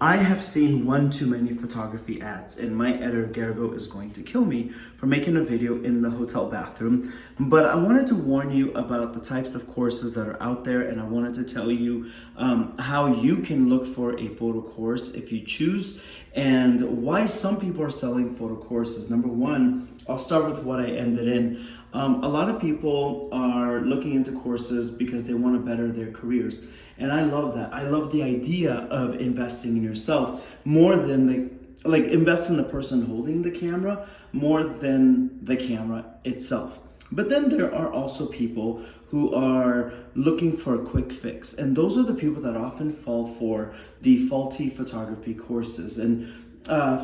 I have seen one too many photography ads, and my editor Gergo is going to kill me for making a video in the hotel bathroom. But I wanted to warn you about the types of courses that are out there, and I wanted to tell you how you can look for a photo course if you choose, and why some people are selling photo courses. Number one, I'll start with what I ended in. A lot of people are looking into courses because they want to better their careers. And I love that. I love the idea of investing in yourself more than invest in the person holding the camera more than the camera itself. But then there are also people who are looking for a quick fix. And those are the people that often fall for the faulty photography courses. And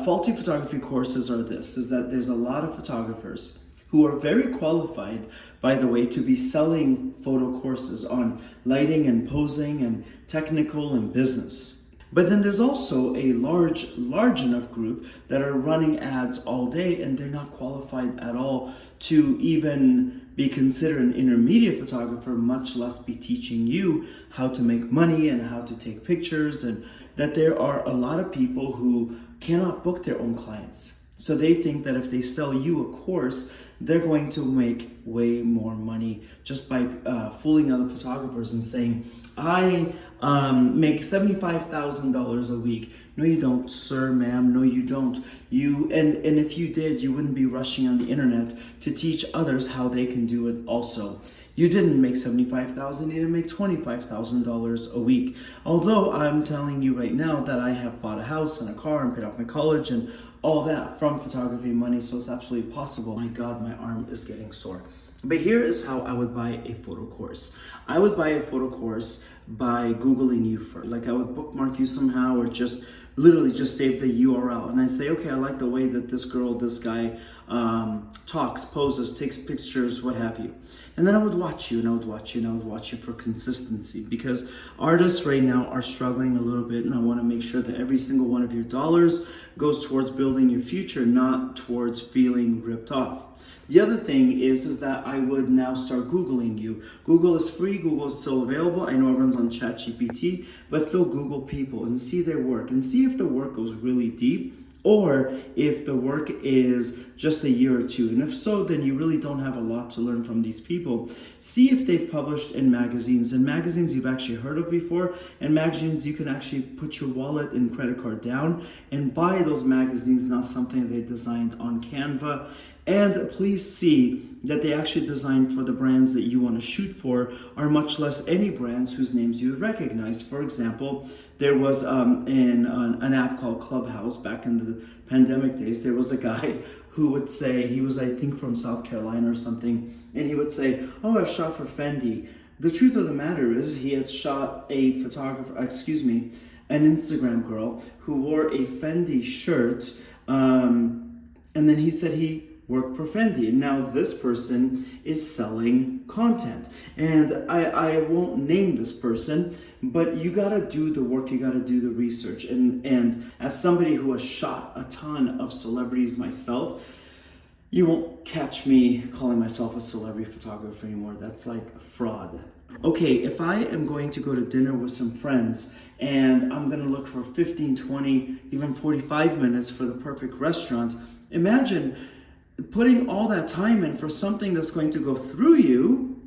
faulty photography courses are is that there's a lot of photographers who are very qualified, by the way, to be selling photo courses on lighting and posing and technical and business. But then there's also a large enough group that are running ads all day, and they're not qualified at all to even be considered an intermediate photographer, much less be teaching you how to make money and how to take pictures, and that there are a lot of people who cannot book their own clients. So they think that if they sell you a course, they're going to make way more money just by fooling other photographers and saying, I make $75,000 a week. No, you don't, sir, ma'am. No, you don't. And if you did, you wouldn't be rushing on the internet to teach others how they can do it also. You didn't make $75,000, you didn't make $25,000 a week. Although I'm telling you right now that I have bought a house and a car and paid off my college and all that from photography money, so it's absolutely possible. My God, my arm is getting sore. But here is how I would buy a photo course. I would buy a photo course by Googling you first. Like I would bookmark you somehow, or just literally just save the URL. And I say, okay, I like the way that this girl, this guy talks, poses, takes pictures, what have you. And then I would watch you, and I would watch you, and I would watch you for consistency, because artists right now are struggling a little bit, and I want to make sure that every single one of your dollars goes towards building your future, not towards feeling ripped off. The other thing is that I would now start Googling you. Google is free, Google is still available. I know everyone's on ChatGPT, but still Google people and see their work and see if the work goes really deep, or if the work is just a year or two. And if so, then you really don't have a lot to learn from these people. See if they've published in magazines. And magazines you've actually heard of before. And magazines you can actually put your wallet and credit card down and buy those magazines, not something they designed on Canva. And please see that they actually designed for the brands that you want to shoot for, or much less any brands whose names you would recognize. For example, there was an app called Clubhouse back in the pandemic days. There was a guy who would say, he was, I think, from South Carolina or something, and he would say, oh, I've shot for Fendi. The truth of the matter is he had shot an Instagram girl who wore a Fendi shirt, and then he said he worked for Fendi. And now this person is selling content. And I won't name this person, but you gotta do the work, you gotta do the research. And as somebody who has shot a ton of celebrities myself, you won't catch me calling myself a celebrity photographer anymore. That's like fraud. Okay, if I am going to go to dinner with some friends and I'm gonna look for 15, 20, even 45 minutes for the perfect restaurant, imagine putting all that time in for something that's going to go through you,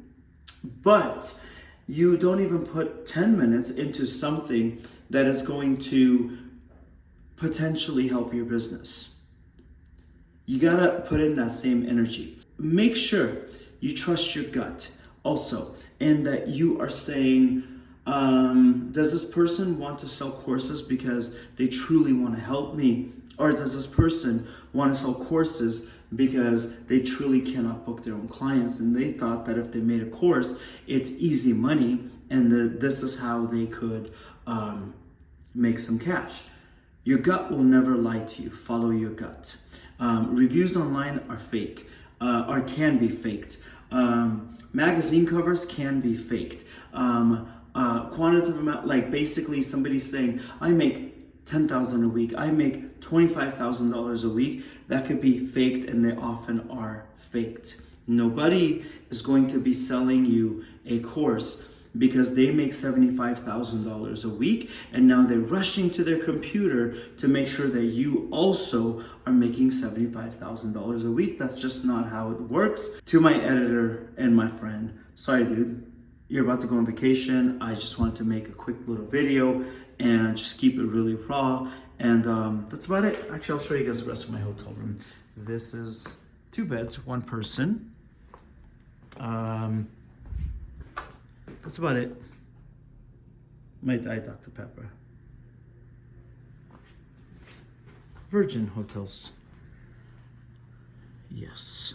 but you don't even put 10 minutes into something that is going to potentially help your business. You gotta put in that same energy. Make sure you trust your gut also, and that you are saying, does this person want to sell courses because they truly want to help me? Or does this person want to sell courses because they truly cannot book their own clients, and they thought that if they made a course, it's easy money, and this is how they could make some cash? Your gut will never lie to you. Follow your gut. Reviews online are fake, or can be faked. Magazine covers can be faked. Quantitative amount, like basically somebody saying, I make $10,000 a week, I make $25,000 a week, that could be faked, and they often are faked. Nobody is going to be selling you a course because they make $75,000 a week, and now they're rushing to their computer to make sure that you also are making $75,000 a week. That's just not how it works. To my editor and my friend, sorry dude, you're about to go on vacation. I just wanted to make a quick little video and just keep it really raw. And that's about it. Actually, I'll show you guys the rest of my hotel room. This is 2 beds, 1 person. That's about it. My Diet Dr. Pepper. Virgin Hotels. Yes.